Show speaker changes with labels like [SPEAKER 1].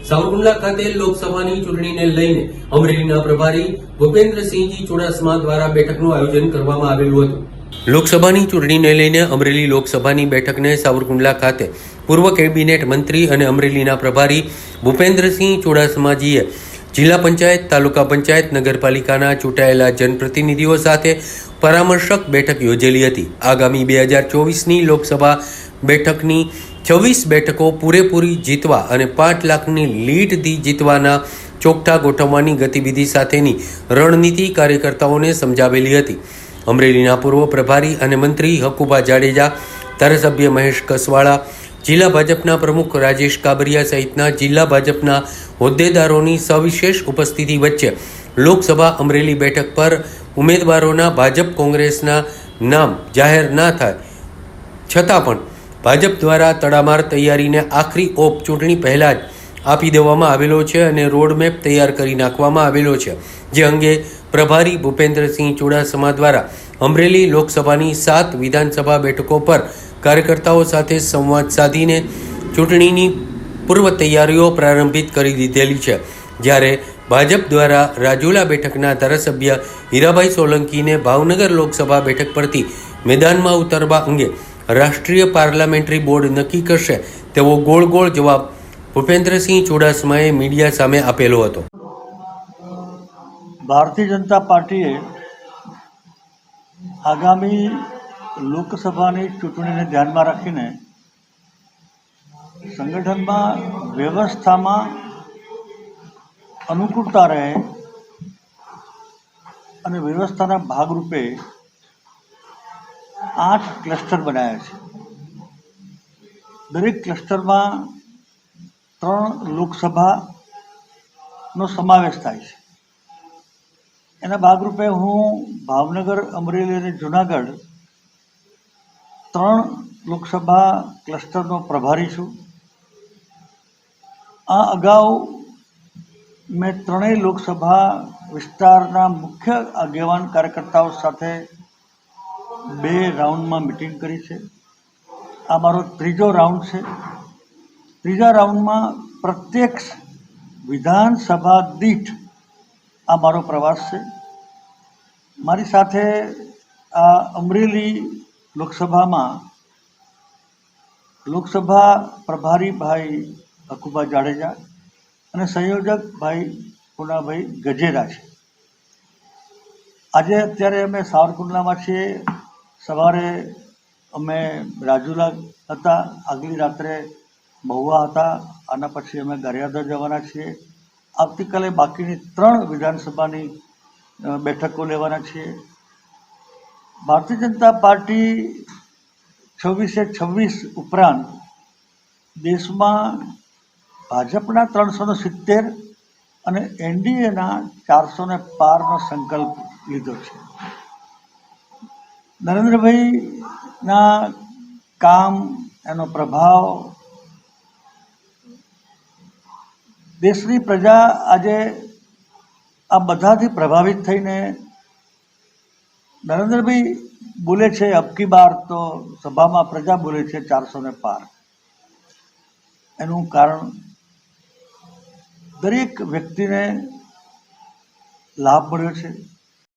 [SPEAKER 1] સાવરકુંડલા ખાતે લોકસભાની ચૂંટણીને લઈને અમરેલીના પ્રભારી ભૂપેન્દ્રસિંહજી ચુડાસમા દ્વારા બેઠકનું આયોજન કરવામાં આવેલું હતું। લોકસભાની ચૂંટણીને લઈને અમરેલી લોકસભાની બેઠકને સાવરકુંડલા ખાતે પૂર્વ કેબિનેટ મંત્રી અને અમરેલીના પ્રભારી ભૂપેન્દ્રસિંહ ચુડાસમાજીએ જિલ્લા પંચાયત, તાલુકા પંચાયત, નગરપાલિકાના ચૂંટાયેલા જનપ્રતિનિધિઓ સાથે પરામર્શક બેઠક યોજેલી હતી। આગામી 2024ની લોકસભા બેઠકની 26 બેઠકો પૂરેપૂરી જીતવા અને 5 લાખની લીડથી જીતવાના ચોકઠા ગોઠવવાની ગતિવિધિ સાથેની રણનીતિ કાર્યકર્તાઓને સમજાવેલી હતી। અમરેલીના પૂર્વ પ્રભારી અને મંત્રી હકુભા જાડેજા, ધારાસભ્ય મહેશ કસવાળા, જિલ્લા ભાજપના પ્રમુખ રાજેશ કાબરિયા સહિતના જિલ્લા ભાજપના હોદ્દેદારોની સવિશેષ ઉપસ્થિતિ વચ્ચે લોકસભા અમરેલી બેઠક પર ઉમેદવારોના ભાજપ કોંગ્રેસના નામ જાહેર ના થાય છતાં પણ ભાજપ દ્વારા તડામાર તૈયારીને આખરી ઓપ ચૂંટણી પહેલાં જ આપી દેવામાં આવેલો છે અને રોડમેપ તૈયાર કરી નાખવામાં આવેલો છે, જે અંગે પ્રભારી ભૂપેન્દ્રસિંહ ચુડાસમા દ્વારા અમરેલી લોકસભાની 7 વિધાનસભા બેઠકો પર કાર્યકર્તાઓ સાથે સંવાદ સાધીને ચૂંટણીની પૂર્વ તૈયારીઓ પ્રારંભિત કરી દીધેલી છે। જ્યારે ભાજપ દ્વારા રાજુલા બેઠકના ધારાસભ્ય હીરાભાઈ સોલંકીને ભાવનગર લોકસભા બેઠક પરથી મેદાનમાં ઉતરવા અંગે રાષ્ટ્રીય પાર્લામેન્ટરી બોર્ડ નક્કી કરશે તેવો ગોળ જવાબ ભૂપેન્દ્રસિંહ ચુડાસમાએ મીડિયા સામે આપેલો હતો।
[SPEAKER 2] ભારતીય જનતા પાર્ટીએ આગામી લોકસભાની ચૂંટણીને ધ્યાનમાં રાખીને સંગઠનમાં વ્યવસ્થામાં અનુકૂળતા રહે અને વ્યવસ્થાના ભાગરૂપે 8 ક્લસ્ટર બનાવ્યા છે। દરેક ક્લસ્ટરમાં 3 લોકસભાનો સમાવેશ થાય છે। એના ભાગરૂપે હું ભાવનગર, અમરેલી અને જુનાગઢ 3 લોકસભા ક્લસ્ટરનો પ્રભારી છું। આ અગાઉ મેં 3 લોકસભા વિસ્તારના મુખ્ય આગેવાન કાર્યકર્તાઓ સાથે 2 રાઉન્ડમાં મિટિંગ કરી છે। આ મારો 3જો રાઉન્ડ છે। 3જા રાઉન્ડમાં પ્રત્યક્ષ વિધાનસભા દીઠ આ મારો પ્રવાસ છે। મારી સાથે આ અમરેલી લોકસભામાં લોકસભા પ્રભારી ભાઈ હકુભા જાડેજા અને સંયોજક ભાઈ પુનાભાઈ ગજેરા છે। આજે અત્યારે અમે સાવરકુંડલામાં છીએ। સવારે અમે રાજુલા હતા, આગલી રાત્રે મહુવા હતા, આના પછી અમે ગારિયાધાર જવાના છીએ। આવતીકાલે બાકીની 3 વિધાનસભાની બેઠકો લેવાના છીએ। ભારતીય જનતા પાર્ટી 26 ઉપરાંત દેશમાં ભાજપના 370 અને એનડીએના 405નો સંકલ્પ લીધો છે। નરેન્દ્રભાઈના કામ, એનો પ્રભાવ, દેશની પ્રજા આજે આ બધાથી પ્રભાવિત થઈને નરેન્દ્રભાઈ બોલે છે અબકી બાર, તો સભામાં પ્રજા બોલે છે 405। એનું કારણ દરેક વ્યક્તિને લાભ મળ્યો છે।